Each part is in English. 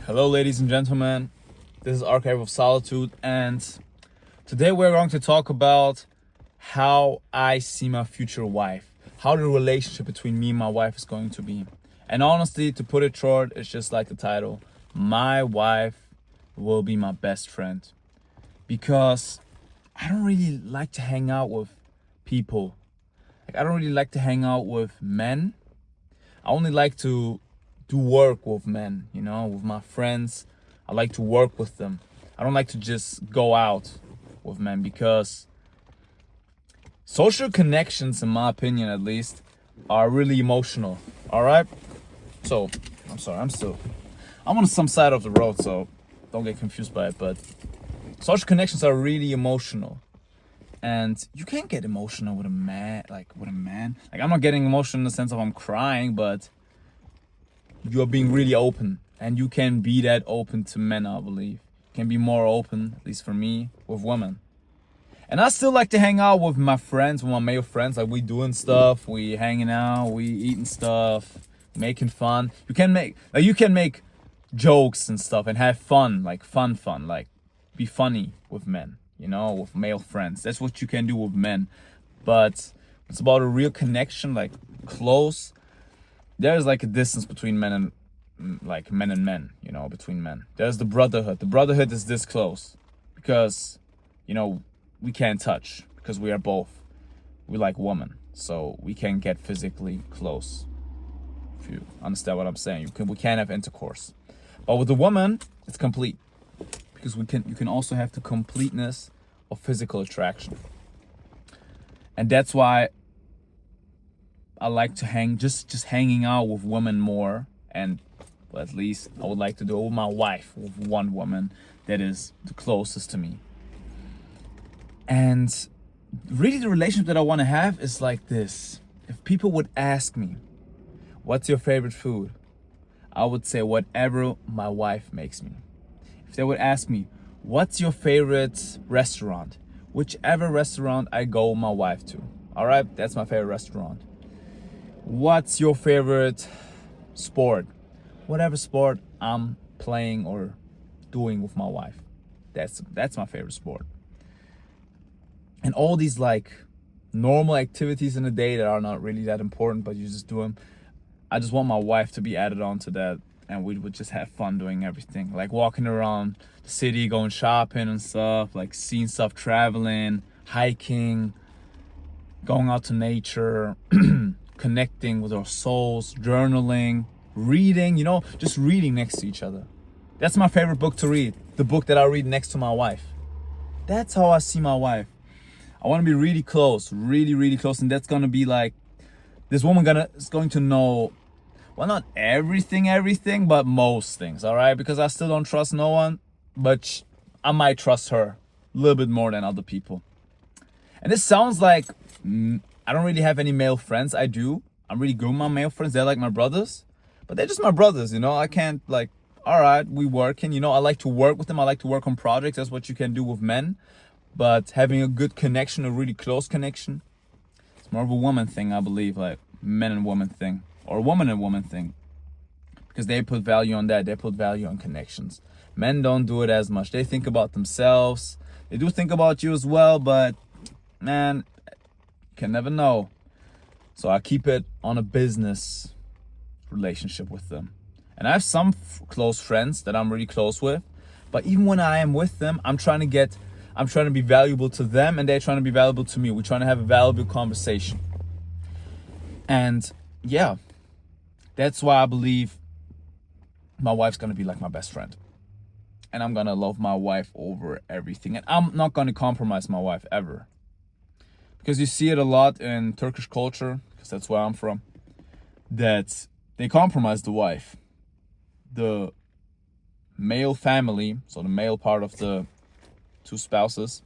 Hello, ladies and gentlemen. This is Archive of Solitude, and today we're going to talk about how I see my future wife, how the relationship between me and my wife is going to be. And honestly, to put it short, it's just like the title. My wife will be my best friend, because I don't really like to hang out with people. I don't really like to hang out with men. I only like to do work with men, with my friends. I like to work with them. I don't like to just go out with men, because social connections, in my opinion at least, are really emotional. All right? So, I'm sorry, I'm on some side of the road, so don't get confused by it, but social connections are really emotional. And you can't get emotional with a man, Like, I'm not getting emotional in the sense of I'm crying, but you're being really open, and you can be that open to men. I believe you can be more open, at least for me, with women. And I still like to hang out with my friends, with my male friends. Like, we doing stuff, we hanging out, we eating stuff, making fun. You can make jokes and stuff and have fun, like fun, like be funny with men, with male friends. That's what you can do with men. But it's about a real connection, like close. There's like a distance between men and men, between men. There's the brotherhood. The brotherhood is this close because, we can't touch, because we like women. So we can get physically close. If you understand what I'm saying, we can't have intercourse. But with the woman, it's complete, because you can also have the completeness of physical attraction. And that's why I like to hanging out with women more, and at least I would like to do it with my wife, with one woman that is the closest to me. And really, the relationship that I want to have is like this. If people would ask me, what's your favorite food? I would say whatever my wife makes me. If they would ask me, what's your favorite restaurant? Whichever restaurant I go with my wife to. All right, that's my favorite restaurant. What's your favorite sport? Whatever sport I'm playing or doing with my wife, that's my favorite sport. And all these like normal activities in the day that are not really that important, but you just do them. I just want my wife to be added on to that, and we would just have fun doing everything, like walking around the city, going shopping and stuff, like seeing stuff, traveling, hiking, going out to nature, connecting with our souls, journaling, reading, just reading next to each other. That's my favorite book to read, the book that I read next to my wife. That's how I see my wife. I want to be really close, really, really close, and that's going to be like, this woman is going to know, well, not everything, but most things, all right? Because I still don't trust no one, but I might trust her a little bit more than other people. And this sounds like, I don't really have any male friends. I do. I'm really good with my male friends. They're like my brothers. But they're just my brothers, I can't all right, we working. I like to work with them. I like to work on projects. That's what you can do with men. But having a good connection, a really close connection, it's more of a woman thing, I believe. Like men and woman thing. Or woman and woman thing. Because they put value on that. They put value on connections. Men don't do it as much. They think about themselves. They do think about you as well, but man, can never know. So I keep it on a business relationship with them. And I have some close friends that I'm really close with, but even when I am with them, I'm trying to be valuable to them, and they're trying to be valuable to me. We're trying to have a valuable conversation. And yeah, that's why I believe my wife's gonna be like my best friend. And I'm gonna love my wife over everything. And I'm not gonna compromise my wife ever. Because you see it a lot in Turkish culture, because that's where I'm from, that they compromise the wife. The male family, so the male part of the two spouses,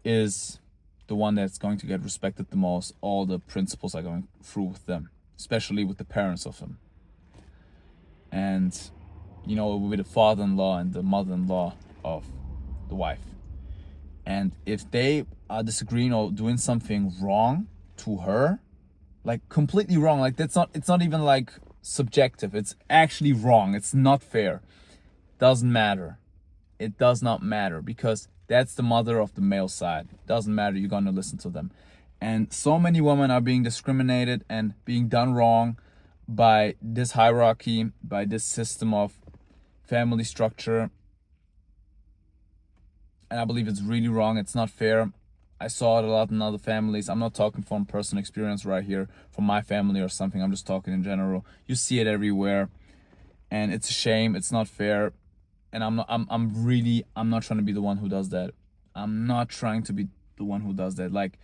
is the one that's going to get respected the most. All the principles are going through with them, especially with the parents of them. And, with the father-in-law and the mother-in-law of the wife. And if they are disagreeing or doing something wrong to her, like completely wrong, like it's not even like subjective, it's actually wrong, it's not fair, doesn't matter. It does not matter, because that's the mother of the male side. It doesn't matter. You're going to listen to them. And so many women are being discriminated and being done wrong by this hierarchy, by this system of family structure. And I believe it's really wrong. It's not fair. I saw it a lot in other families. I'm not talking from personal experience right here, from my family or something. I'm just talking in general. You see it everywhere. And it's a shame. It's not fair. And I'm not trying to be the one who does that. I'm not trying to be the one who does that. Like,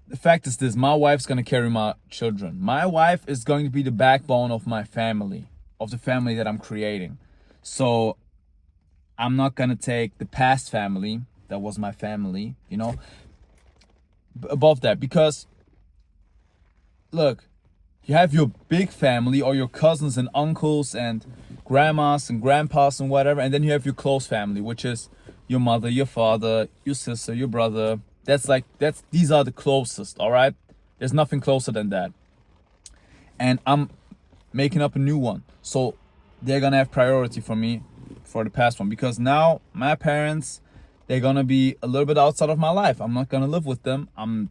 the fact is this: my wife's gonna carry my children. My wife is going to be the backbone of my family, of the family that I'm creating. So I'm not gonna take the past family, that was my family, above that. Because, look, you have your big family, or your cousins and uncles and grandmas and grandpas and whatever, and then you have your close family, which is your mother, your father, your sister, your brother. These are the closest, all right? There's nothing closer than that. And I'm making up a new one. So they're gonna have priority for me for the past one, because now my parents, they're gonna be a little bit outside of my life. I'm not gonna live with them. I'm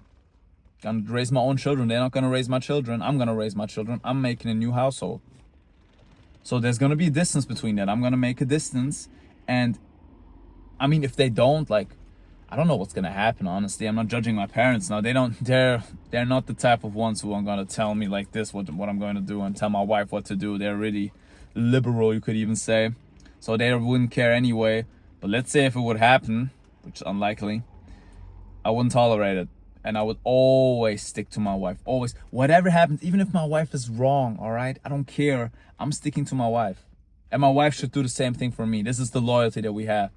gonna raise my own children. They're not gonna raise my children. I'm gonna raise my children. I'm making a new household. So there's gonna be a distance between that. I'm gonna make a distance. And I mean, if they don't, like, I don't know what's gonna happen, honestly. I'm not judging my parents now. They're not the type of ones who are gonna tell me like this what I'm going to do, and tell my wife what to do. They're really liberal, you could even say. So they wouldn't care anyway. But let's say if it would happen, which is unlikely, I wouldn't tolerate it. And I would always stick to my wife. Always. Whatever happens, even if my wife is wrong, all right? I don't care. I'm sticking to my wife. And my wife should do the same thing for me. This is the loyalty that we have.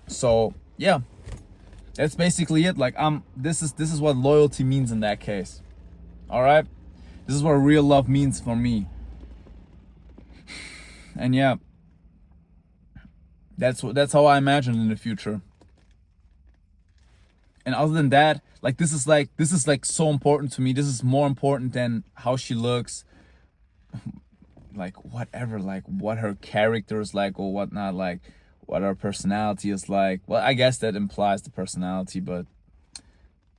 So, yeah. That's basically it. Like, this is what loyalty means in that case. All right? This is what real love means for me. And yeah. That's how I imagine in the future. And other than that, like, this is like so important to me. This is more important than how she looks, like whatever, like what her character is like or whatnot, like what her personality is like. Well, I guess that implies the personality, but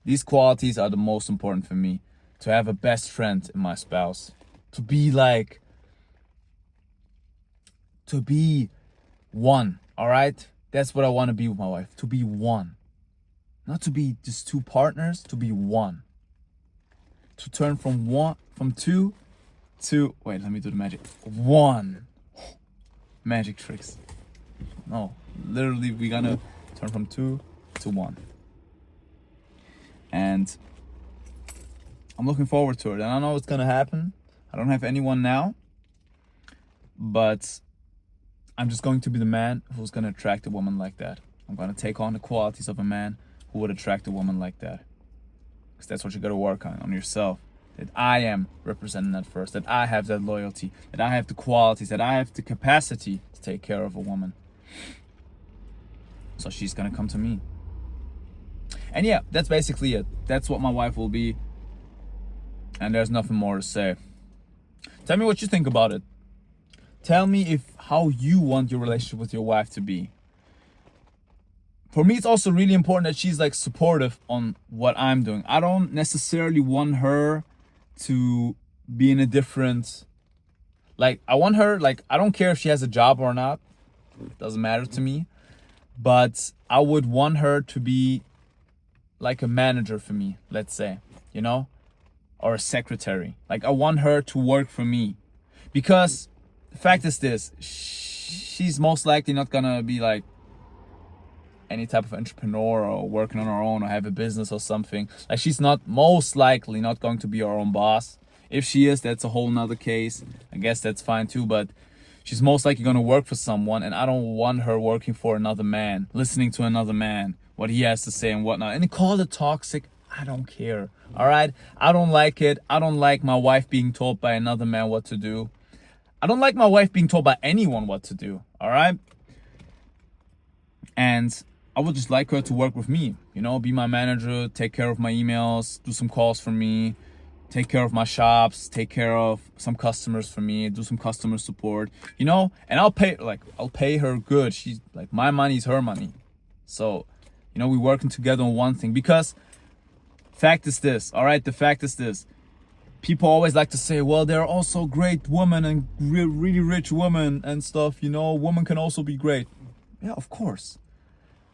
these qualities are the most important for me. To have a best friend in my spouse, to be one. All right, that's what I want to be with my wife. To be one. Not to be just two partners, to be one. To turn from two to, wait, let me do the magic. One. Magic tricks. No, literally we're gonna turn from two to one. And I'm looking forward to it. And I know it's gonna happen. I don't have anyone now. But I'm just going to be the man who's gonna attract a woman like that. I'm gonna take on the qualities of a man who would attract a woman like that. Because that's what you got to work on yourself. That I am representing that first. That I have that loyalty. That I have the qualities. That I have the capacity to take care of a woman. So she's going to come to me. And yeah, that's basically it. That's what my wife will be. And there's nothing more to say. Tell me what you think about it. Tell me how you want your relationship with your wife to be. For me, it's also really important that she's like supportive on what I'm doing. I don't necessarily want her to be in a different, like, I want her, like, I don't care if she has a job or not. It doesn't matter to me. But I would want her to be like a manager for me, let's say, or a secretary. Like, I want her to work for me. Because the fact is this, she's most likely not gonna be like any type of entrepreneur or working on her own or have a business or something. Like, she's most likely not going to be her own boss. If she is, that's a whole nother case. I guess that's fine too, but she's most likely going to work for someone, and I don't want her working for another man, listening to another man, what he has to say and whatnot. And they call it toxic. I don't care. All right? I don't like it. I don't like my wife being told by another man what to do. I don't like my wife being told by anyone what to do. All right? And I would just like her to work with me, be my manager, take care of my emails, do some calls for me, take care of my shops, take care of some customers for me, do some customer support, and I'll pay her good. She's like, my money is her money. So, we're working together on one thing, because fact is this, all right? The fact is this. People always like to say, well, there are also great women and really rich women and stuff, women can also be great. Yeah, of course.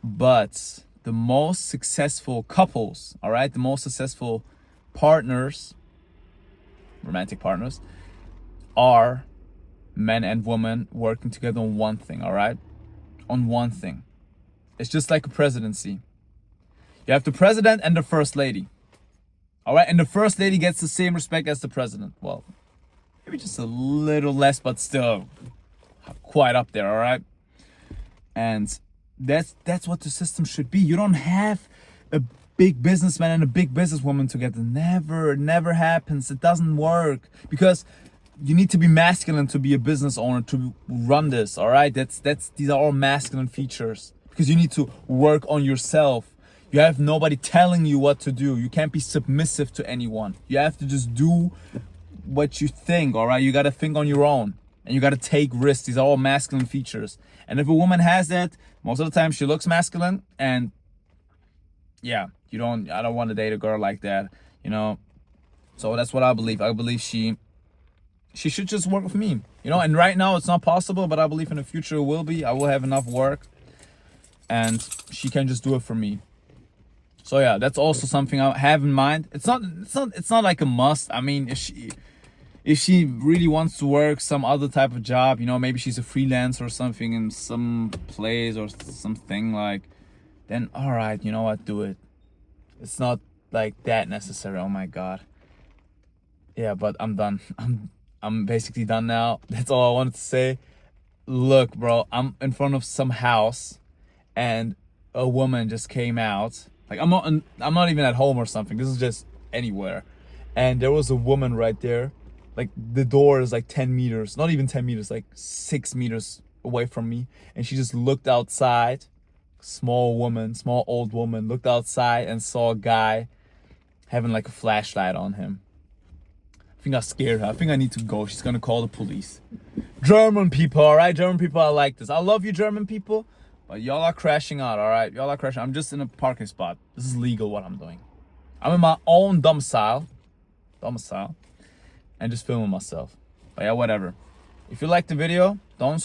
But the most successful couples, all right, the most successful partners, romantic partners, are men and women working together on one thing, all right? On one thing. It's just like a presidency. You have the president and the first lady. All right, and the first lady gets the same respect as the president. Well, maybe just a little less, but still quite up there, all right? And that's what the system should be. You don't have a big businessman and a big businesswoman together. Never happens. It doesn't work, because you need to be masculine to be a business owner, to run this, all right? These are all masculine features, because you need to work on yourself. You have nobody telling you what to do. You can't be submissive to anyone. You have to just do what you think, all right? You got to think on your own, and you got to take risks. These are all masculine features. And if a woman has that, most of the time she looks masculine, and yeah, I don't want to date a girl like that, So that's what I believe. I believe she should just work with me, and right now it's not possible, but I believe in the future it will be. I will have enough work, and she can just do it for me. So yeah, that's also something I have in mind. It's not like a must. I mean, if she really wants to work some other type of job, maybe she's a freelancer or something in some place or something, like, then all right, what, do it. It's not like that necessary. Oh my God. Yeah, but I'm done. I'm basically done now. That's all I wanted to say. Look, bro, I'm in front of some house, and a woman just came out. Like, I'm not even at home or something. This is just anywhere. And there was a woman right there. Like, the door is like 10 meters, not even 10 meters, like 6 meters away from me. And she just looked outside. Small old woman, looked outside and saw a guy having like a flashlight on him. I think I scared her. I think I need to go. She's gonna call the police. German people, all right? German people are like this. I love you, German people. But y'all are crashing out, all right? Y'all are crashing. I'm just in a parking spot. This is legal what I'm doing. I'm in my own domicile, and just filming myself. But yeah, whatever. If you like the video, don't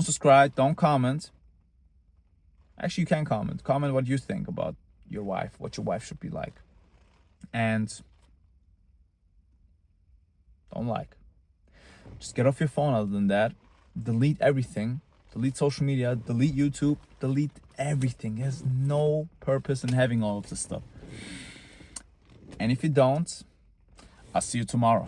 subscribe, don't comment. Actually, you can comment. Comment what you think about your wife, what your wife should be like. And don't like. Just get off your phone. Other than that, delete everything. Delete social media, delete YouTube, delete everything. There's no purpose in having all of this stuff. And if you don't, I'll see you tomorrow.